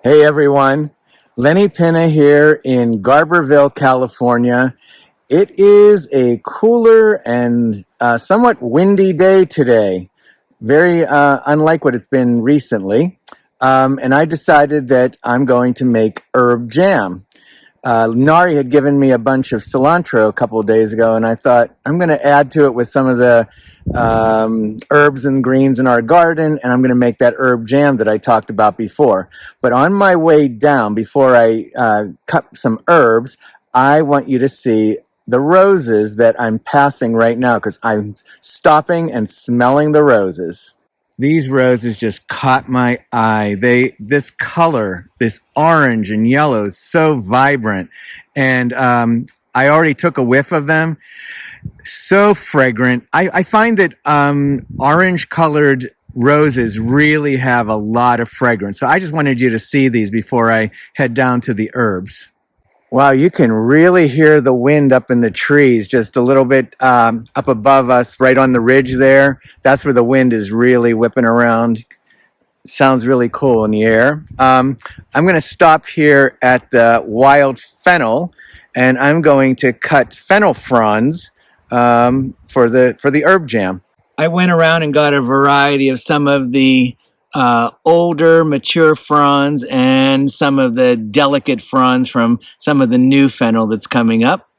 Hey everyone, Lenny Pinna here in Garberville, California. It is a cooler and somewhat windy day today, very unlike what it's been recently. And I decided that I'm going to make herb jam. Nari had given me a bunch of cilantro a couple of days ago, and I thought I'm going to add to it with some of the herbs and greens in our garden, and I'm going to make that herb jam that I talked about before. But on my way down, before I cut some herbs, I want you to see the roses that I'm passing right now because I'm stopping and smelling the roses. These roses just caught my eye. This color, this orange and yellow is so vibrant. And I already took a whiff of them. So fragrant. I find that orange colored roses really have a lot of fragrance. So I just wanted you to see these before I head down to the herbs. Wow, you can really hear the wind up in the trees, just a little bit up above us, right on the ridge there. That's where the wind is really whipping around. Sounds really cool in the air. I'm going to stop here at the wild fennel, and I'm going to cut fennel fronds for the herb jam. I went around and got a variety of some of the older, mature fronds and some of the delicate fronds from some of the new fennel that's coming up.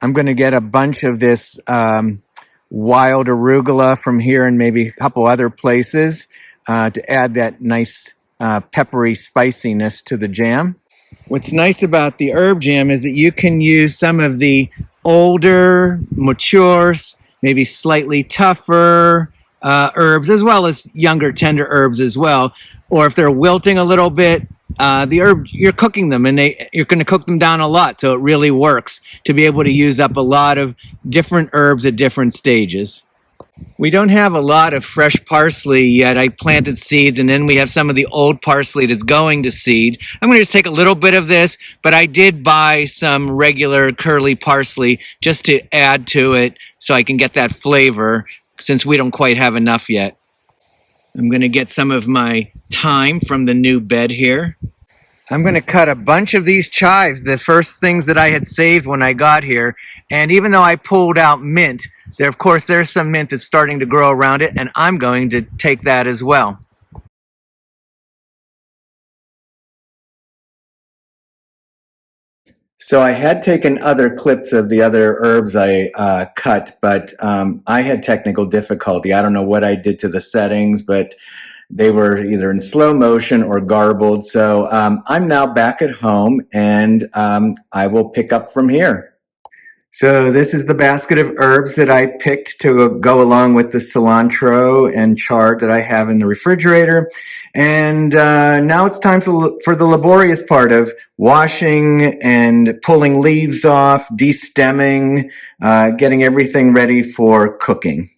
I'm going to get a bunch of this wild arugula from here and maybe a couple other places to add that nice peppery spiciness to the jam. What's nice about the herb jam is that you can use some of the older, mature, maybe slightly tougher herbs, as well as younger, tender herbs as well. Or if they're wilting a little bit, the herb, you're cooking them and you're going to cook them down a lot. So it really works to be able to use up a lot of different herbs at different stages. We don't have a lot of fresh parsley yet. I planted seeds, and then we have some of the old parsley that's going to seed. I'm going to just take a little bit of this, but I did buy some regular curly parsley just to add to it so I can get that flavor since we don't quite have enough yet. I'm going to get some of my thyme from the new bed here. I'm going to cut a bunch of these chives, the first things that I had saved when I got here. And even though I pulled out mint, of course, there's some mint that's starting to grow around it, and I'm going to take that as well. So I had taken other clips of the other herbs I cut, but I had technical difficulty. I don't know what I did to the settings, but they were either in slow motion or garbled. So I'm now back at home, and I will pick up from here. So this is the basket of herbs that I picked to go along with the cilantro and chard that I have in the refrigerator. And now it's time for the laborious part of washing and pulling leaves off, destemming, getting everything ready for cooking.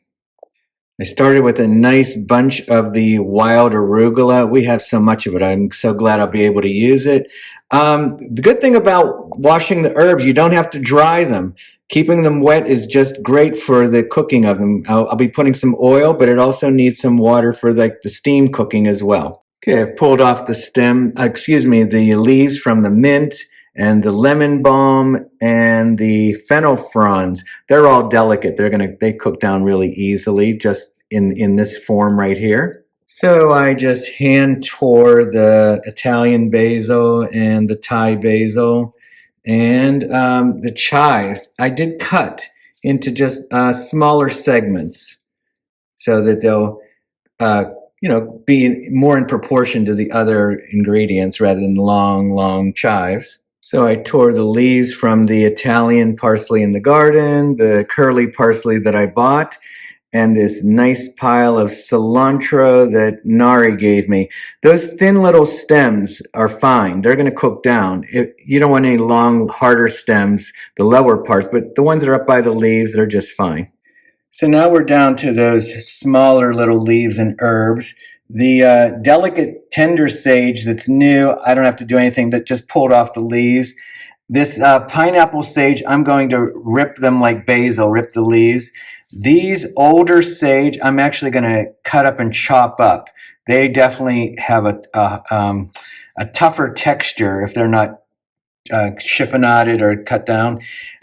I started with a nice bunch of the wild arugula. We have so much of it. I'm so glad I'll be able to use it. The good thing about washing the herbs, you don't have to dry them. Keeping them wet is just great for the cooking of them. I'll be putting some oil, but it also needs some water for the steam cooking as well. Okay, I've pulled off the leaves from the mint and the lemon balm and the fennel fronds. They're all delicate. They cook down really easily just in this form right here. So I just hand tore the Italian basil and the Thai basil and the chives. I did cut into just smaller segments so that they'll be more in proportion to the other ingredients rather than long chives. So I tore the leaves from the Italian parsley in the garden, the curly parsley that I bought, and this nice pile of cilantro that Nari gave me. Those thin little stems are fine. They're going to cook down. You don't want any long, harder stems, the lower parts, but the ones that are up by the leaves, they're just fine. So now we're down to those smaller little leaves and herbs. The delicate tender sage that's new, I don't have to do anything but just pulled off the leaves. This pineapple sage, I'm going to rip them like basil, rip the leaves. These older sage, I'm actually going to cut up and chop up. They definitely have a tougher texture if they're not chiffonaded or cut down.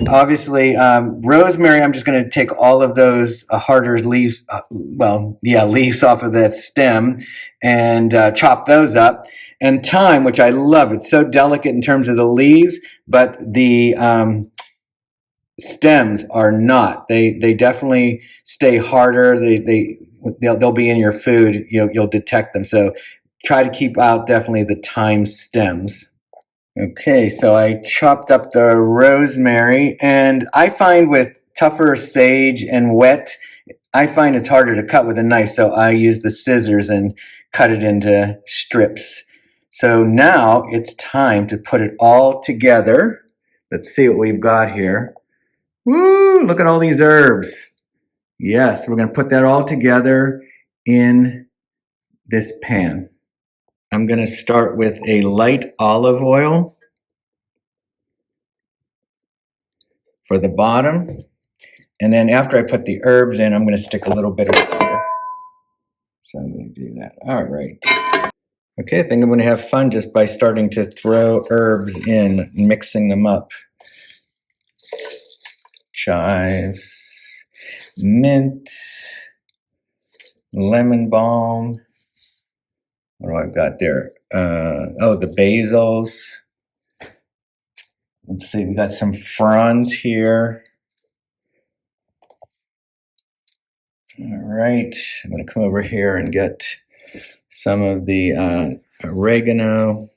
Obviously, rosemary, I'm just going to take all of those harder leaves, leaves off of that stem and chop those up. And thyme, which I love, it's so delicate in terms of the leaves, but the stems are not. They definitely stay harder. They'll be in your food. You'll detect them. So try to keep out definitely the thyme stems. Okay, so I chopped up the rosemary, and I find with tougher sage and wet, I find it's harder to cut with a knife, so I use the scissors and cut it into strips. So now it's time to put it all together. Let's see what we've got here. Woo, look at all these herbs. Yes, we're going to put that all together in this pan. I'm going to start with a light olive oil for the bottom. And then after I put the herbs in, I'm going to stick a little bit of butter. So I'm going to do that. All right. Okay, I think I'm going to have fun just by starting to throw herbs in, mixing them up. Chives, mint, lemon balm. What do I've got there? The basils. Let's see, we got some fronds here. All right, I'm going to come over here and get some of the oregano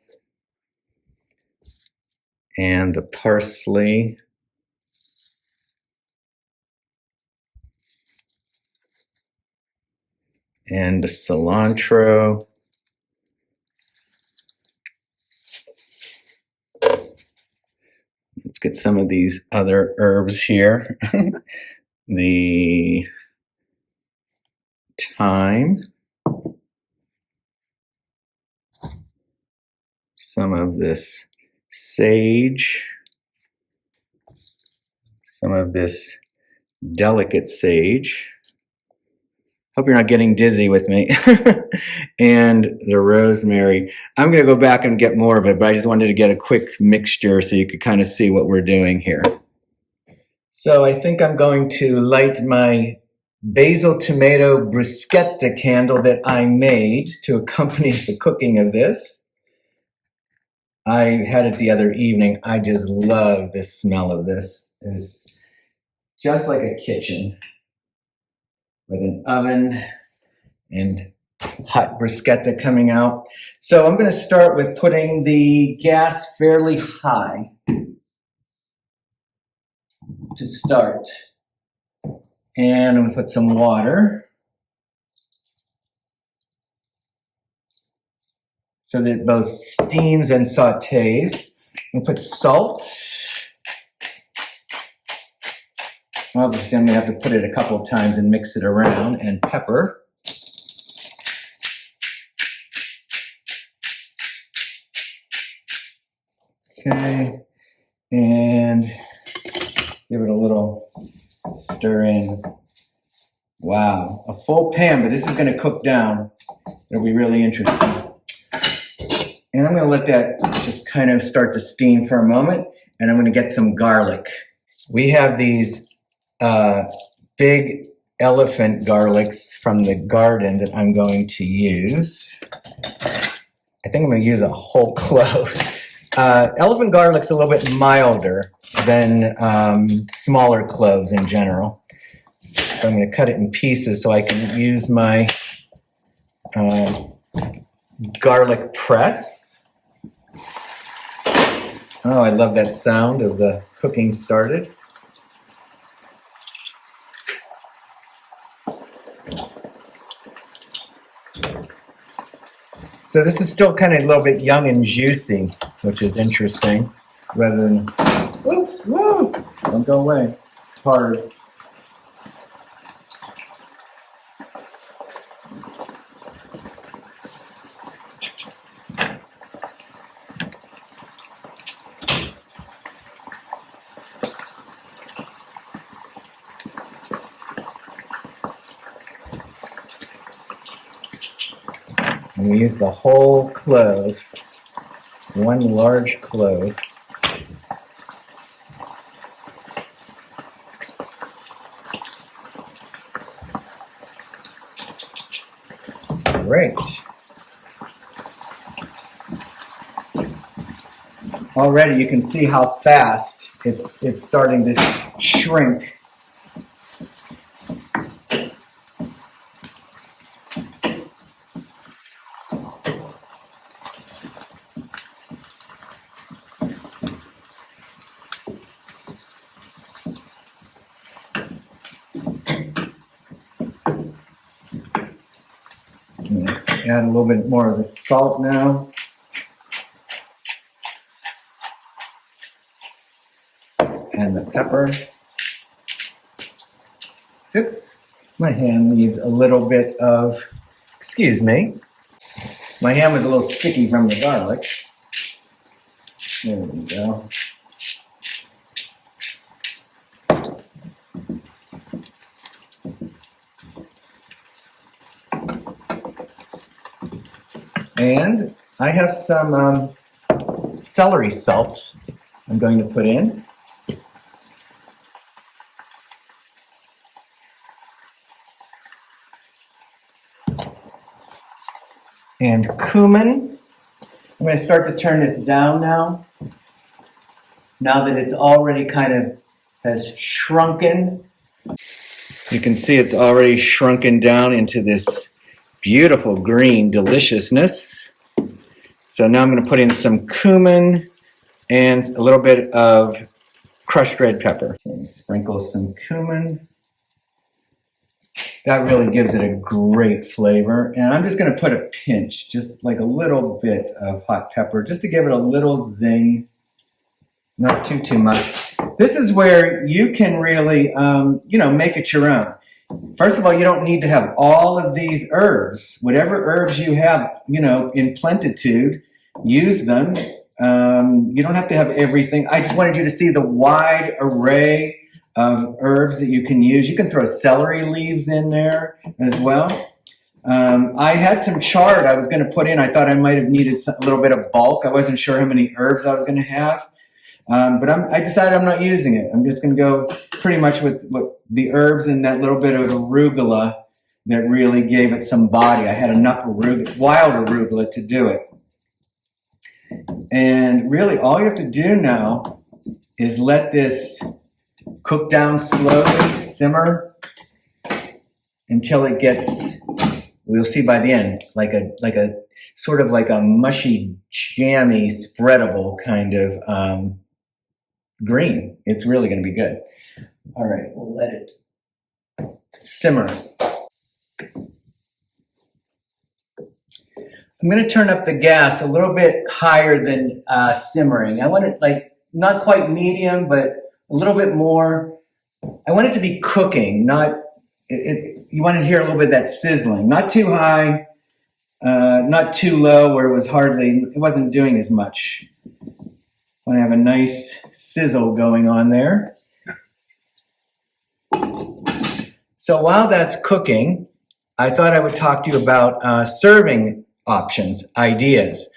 and the parsley. And the cilantro. Let's get some of these other herbs here. The thyme. Some of this sage. Some of this delicate sage. Hope you're not getting dizzy with me. And the rosemary. I'm going to go back and get more of it, but I just wanted to get a quick mixture so you could kind of see what we're doing here. So I think I'm going to light my basil tomato bruschetta candle that I made to accompany the cooking of this. I had it the other evening. I just love the smell of this. It's just like a kitchen with an oven and hot bruschetta coming out. So I'm going to start with putting the gas fairly high to start. And I'm going to put some water so that it both steams and sautés. I'm going to put salt. Obviously, I'm going to have to put it a couple of times and mix it around, and pepper. Okay, and give it a little stir in. Wow, a full pan, but this is going to cook down. It'll be really interesting. And I'm going to let that just kind of start to steam for a moment, and I'm going to get some garlic. We have these big elephant garlics from the garden that I'm going to use. I think I'm going to use a whole clove. Elephant garlic's a little bit milder than smaller cloves in general. So I'm going to cut it in pieces so I can use my garlic press. Oh, I love that sound of the cooking started. So this is still kind of a little bit young and juicy, which is interesting, rather than, oops, whoa, don't go away, hard. And we use the whole clove. 1 large clove. Great. Already you can see how fast it's starting to shrink. Add a little bit more of the salt now. And the pepper. Oops, my hand needs a little bit of, excuse me. My hand was a little sticky from the garlic. There we go. And I have some celery salt I'm going to put in. And cumin. I'm going to start to turn this down now. Now that it's already kind of has shrunken. You can see it's already shrunken down into this beautiful green deliciousness. So now I'm going to put in some cumin and a little bit of crushed red pepper. And sprinkle some cumin. That really gives it a great flavor. And I'm just going to put a pinch, just like a little bit of hot pepper, just to give it a little zing. Not too much. This is where you can really, make it your own. First of all, you don't need to have all of these herbs. Whatever herbs you have, in plenitude, use them. You don't have to have everything. I just wanted you to see the wide array of herbs that you can use. You can throw celery leaves in there as well. I had some chard I was going to put in. I thought I might have needed a little bit of bulk. I wasn't sure how many herbs I was going to have. But I decided I'm not using it. I'm just going to go pretty much with the herbs and that little bit of arugula that really gave it some body. I had enough wild arugula to do it. And really all you have to do now is let this cook down slowly, simmer, until it gets, we'll see by the end, like a sort of like a mushy, jammy, spreadable kind of green. It's really going to be good. All right, we'll let it simmer. I'm going to turn up the gas a little bit higher than simmering. I want it like not quite medium, but a little bit more. I want it to be cooking, you want to hear a little bit of that sizzling. Not too high, not too low where it wasn't doing as much. I want to have a nice sizzle going on there. So while that's cooking, I thought I would talk to you about serving options, ideas.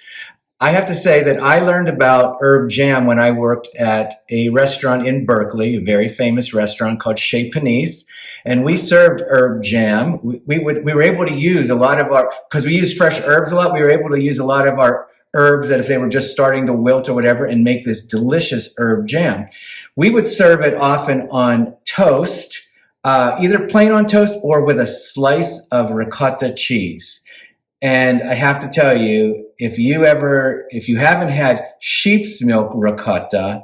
I have to say that I learned about herb jam when I worked at a restaurant in Berkeley, a very famous restaurant called Chez Panisse, and we served herb jam. We were able to use a lot of because we use fresh herbs a lot, we were able to use a lot of our herbs that if they were just starting to wilt or whatever and make this delicious herb jam. We would serve it often on toast, either plain on toast or with a slice of ricotta cheese. And I have to tell you, if you haven't had sheep's milk ricotta,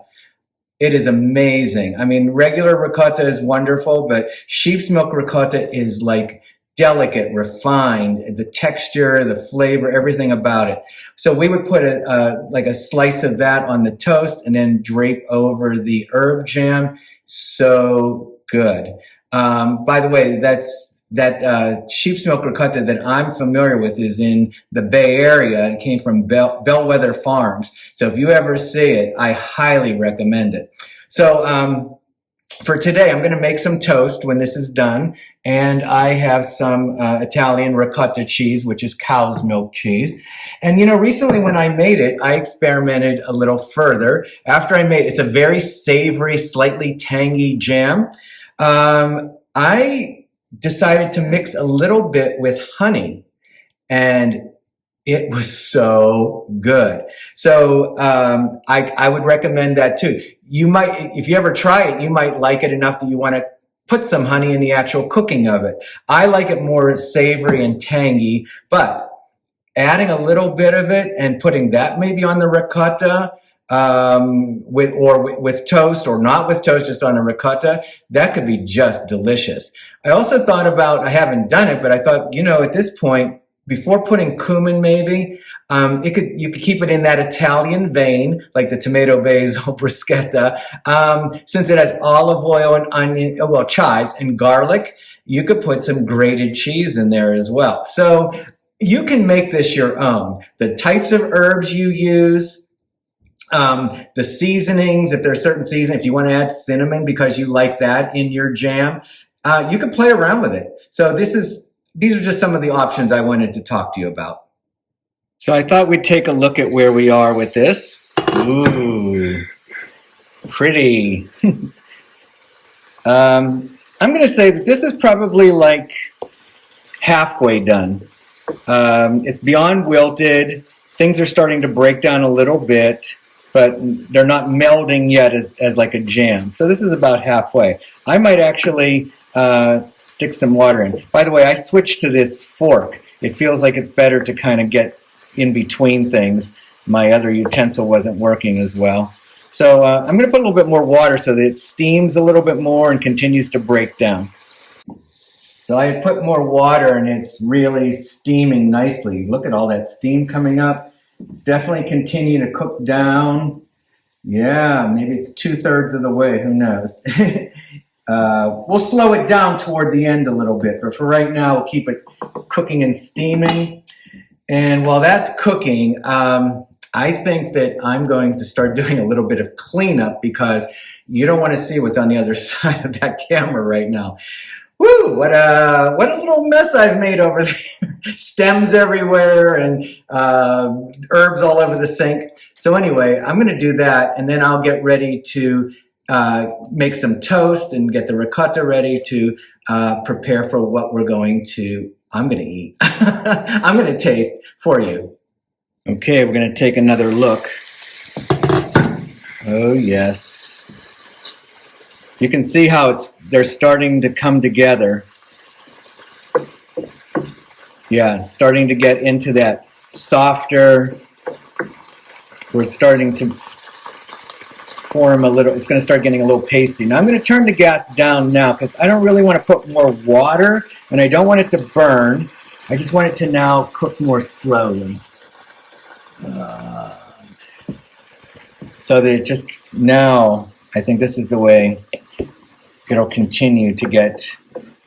it is amazing. I mean, regular ricotta is wonderful, but sheep's milk ricotta is like delicate, refined, the texture, the flavor, everything about it. So we would put a slice of that on the toast and then drape over the herb jam. So good. By the way, that sheep's milk ricotta that I'm familiar with is in the Bay Area. It came from Bellwether Farms. So if you ever see it, I highly recommend it. So for today, I'm going to make some toast when this is done. And I have some Italian ricotta cheese, which is cow's milk cheese. And, recently when I made it, I experimented a little further. After I made it, it's a very savory, slightly tangy jam. I decided to mix a little bit with honey. And it was so good. So I would recommend that too. You might, if you ever try it, you might like it enough that you want to put some honey in the actual cooking of it. I like it more savory and tangy, but adding a little bit of it and putting that maybe on the ricotta with toast, or not with toast, just on a ricotta, that could be just delicious. I also thought about, I haven't done it, but I thought, at this point, before putting cumin, maybe you could keep it in that Italian vein, like the tomato basil bruschetta. Since it has olive oil and onion, chives and garlic, you could put some grated cheese in there as well. So you can make this your own. The types of herbs you use, the seasonings, if there's certain season, if you want to add cinnamon because you like that in your jam, you can play around with it. So these are just some of the options I wanted to talk to you about. So I thought we'd take a look at where we are with this. Ooh, pretty. I'm going to say that this is probably like halfway done. It's beyond wilted. Things are starting to break down a little bit, but they're not melding yet as like a jam. So this is about halfway. I might actually stick some water in. By the way, I switched to this fork. It feels like it's better to kind of get in between things. My other utensil wasn't working as well. So I'm going to put a little bit more water so that it steams a little bit more and continues to break down. So I put more water and it's really steaming nicely. Look at all that steam coming up. It's definitely continuing to cook down. Yeah, maybe it's 2/3 of the way. Who knows? We'll slow it down toward the end a little bit, but for right now, we'll keep it cooking and steaming. And while that's cooking, I think that I'm going to start doing a little bit of cleanup because you don't want to see what's on the other side of that camera right now. Woo! What a little mess I've made over there. Stems everywhere and herbs all over the sink. So anyway, I'm going to do that, and then I'll get ready to make some toast and get the ricotta ready to prepare for what I'm going to eat. I'm going to taste for you. Okay, we're going to take another look. Oh, yes. You can see how they're starting to come together. Yeah, starting to get into that softer. We're starting to form a little, it's going to start getting a little pasty. Now I'm going to turn the gas down now because I don't really want to put more water and I don't want it to burn. I just want it to now cook more slowly. So that it just, now, I think this is the way it'll continue to get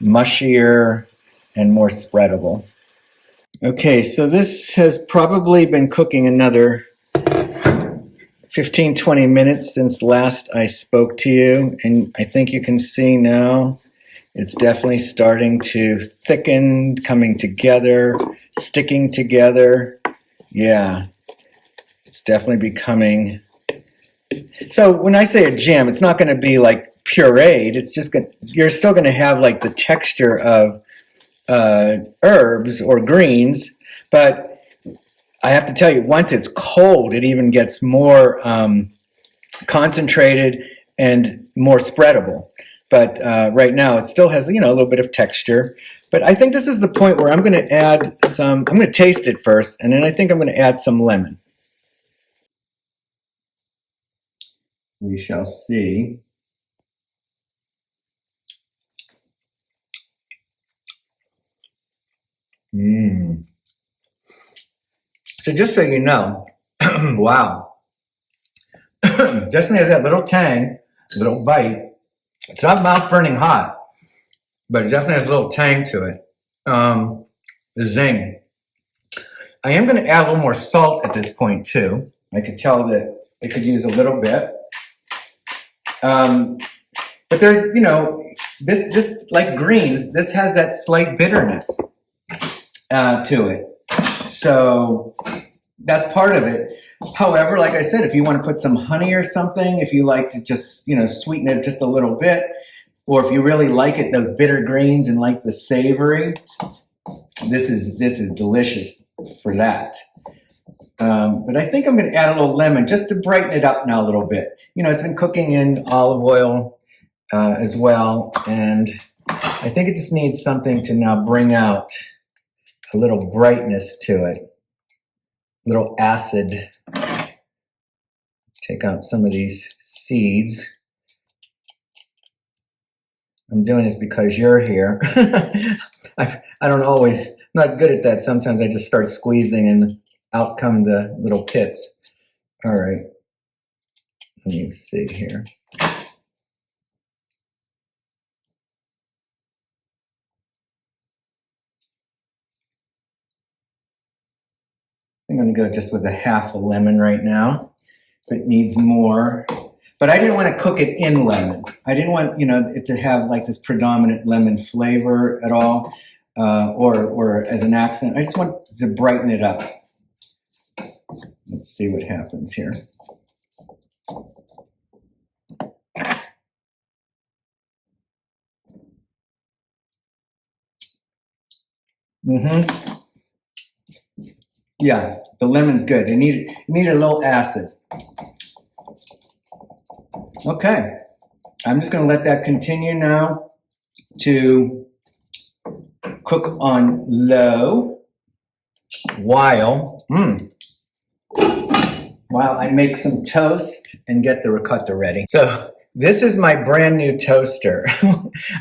mushier and more spreadable. Okay, so this has probably been cooking another 15-20 minutes since last I spoke to you, and I think you can see now it's definitely starting to thicken, coming together, sticking together. Yeah, it's definitely becoming. So when I say a jam, it's not going to be like pureed. It's just you're still going to have like the texture of herbs or greens, but I have to tell you, once it's cold, it even gets more concentrated and more spreadable. But right now, it still has a little bit of texture. But I think this is the point where I'm going to add some. I'm going to taste it first, and then I think I'm going to add some lemon. We shall see. So just so you know, wow, definitely has that little tang, little bite. It's not mouth burning hot, but it definitely has a little tang to it. The zing. I am going to add a little more salt at this point too. I could tell that it could use a little bit. But there's, this like greens, this has that slight bitterness to it. So that's part of it. However, like I said, if you want to put some honey or something, if you like to just, sweeten it just a little bit, or if you really like it, those bitter greens and like the savory, this is delicious for that. But I think I'm going to add a little lemon just to brighten it up now a little bit. It's been cooking in olive oil as well, and I think it just needs something to now bring out a little brightness to it, a little acid. Take out some of these seeds. I'm doing this because you're here. I don't always, I'm not good at that. Sometimes I just start squeezing and out come the little pits. All right, let me see here. I'm going to go just with a half a lemon right now. If it needs more. But I didn't want to cook it in lemon. I didn't want, it to have like this predominant lemon flavor at all, or as an accent. I just want to brighten it up. Let's see what happens here. Yeah, the lemon's good. You need a little acid. Okay, I'm just going to let that continue now to cook on low while I make some toast and get the ricotta ready. So this is my brand new toaster.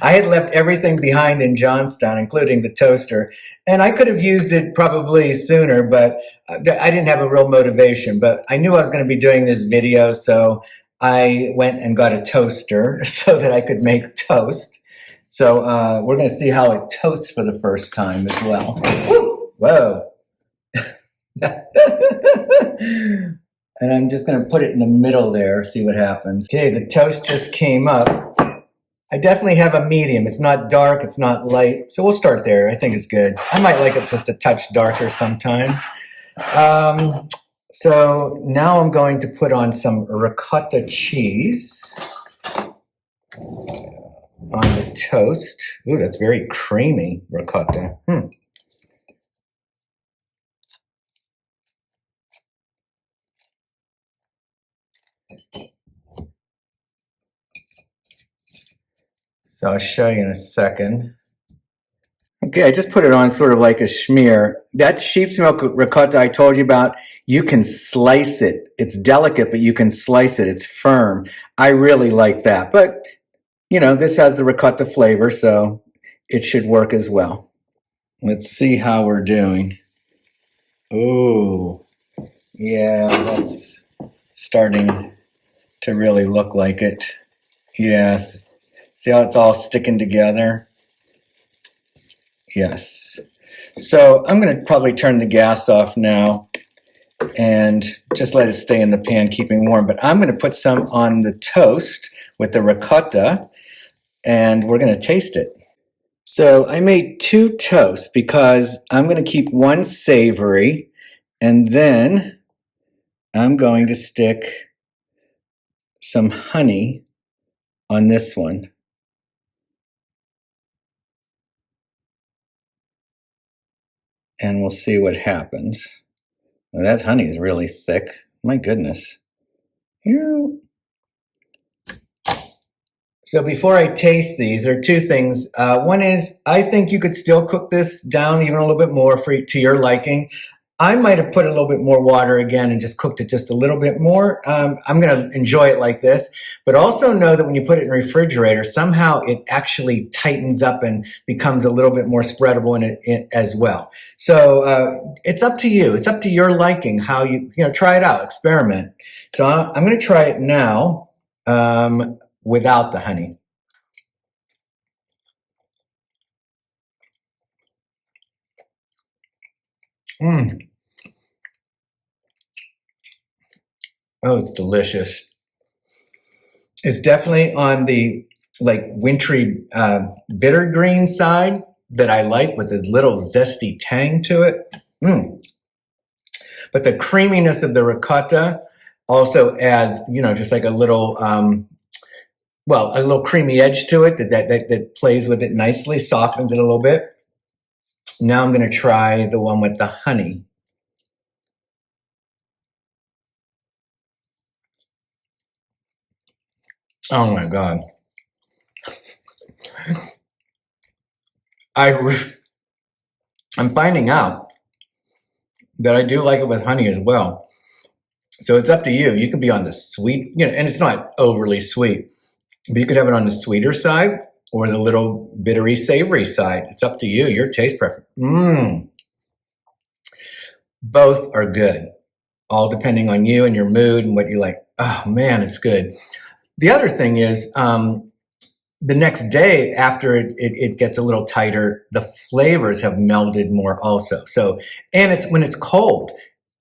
I had left everything behind in Johnstown, including the toaster, and I could have used it probably sooner, but I didn't have a real motivation. But I knew I was going to be doing this video, so I went and got a toaster so that I could make toast. So we're going to see how it toasts for the first time as well. Whoa. And I'm just going to put it in the middle there, see what happens. Okay, the toast just came up. I definitely have a medium. It's not dark, it's not light. So we'll start there. I think it's good. I might like it just a touch darker sometime. So now I'm going to put on some ricotta cheese on the toast. Ooh, that's very creamy ricotta. So I'll show you in a second. Okay, I just put it on sort of like a schmear. That sheep's milk ricotta I told you about, you can slice it. It's delicate, but you can slice it. It's firm. I really like that. But, this has the ricotta flavor, so it should work as well. Let's see how we're doing. Ooh, yeah, that's starting to really look like it. Yes. See how it's all sticking together? Yes. So I'm going to probably turn the gas off now and just let it stay in the pan, keeping warm. But I'm going to put some on the toast with the ricotta, and we're going to taste it. So I made 2 toasts because I'm going to keep one savory, and then I'm going to stick some honey on this one. And we'll see what happens. Well, that honey is really thick. My goodness. Here. So before I taste these, there are 2 things. One is I think you could still cook this down even a little bit more to your liking. I might have put a little bit more water again and just cooked it just a little bit more. I'm going to enjoy it like this, but also know that when you put it in the refrigerator, somehow it actually tightens up and becomes a little bit more spreadable in it as well. So it's up to you. It's up to your liking how you try it out, experiment. So I'm going to try it now without the honey. Oh, it's delicious. It's definitely on the like wintry bitter green side that I like with a little zesty tang to it. But the creaminess of the ricotta also adds, just like a little, a little creamy edge to it that plays with it nicely, softens it a little bit. Now I'm going to try the one with the honey. Oh my God. I'm finding out that I do like it with honey as well. So it's up to you. You could be on the sweet, and it's not overly sweet, but you could have it on the sweeter side or the little bittery, savory side. It's up to you, your taste preference. Both are good, all depending on you and your mood and what you like. Oh man, it's good. The other thing is, the next day after it gets a little tighter, the flavors have melded more also. So, and it's when it's cold,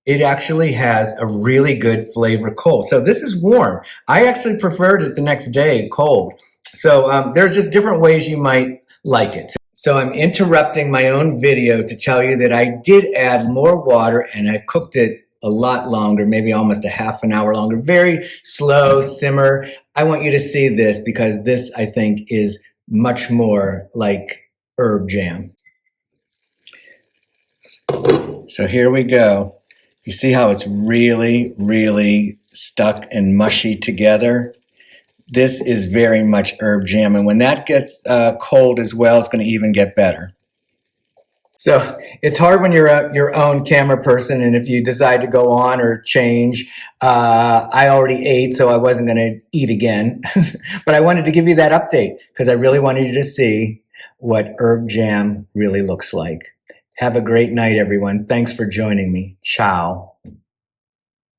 it actually has a really good flavor cold. So this is warm. I actually preferred it the next day cold. So there's just different ways you might like it. So I'm interrupting my own video to tell you that I did add more water and I cooked it a lot longer, maybe almost a half an hour longer, very slow simmer. I want you to see this because this, I think, is much more like herb jam. So here we go. You see how it's really, really stuck and mushy together? This is very much herb jam. And when that gets cold as well, it's going to even get better. So it's hard when you're your own camera person, and if you decide to go on or change. I already ate, so I wasn't going to eat again. But I wanted to give you that update because I really wanted you to see what herb jam really looks like. Have a great night, everyone. Thanks for joining me. Ciao.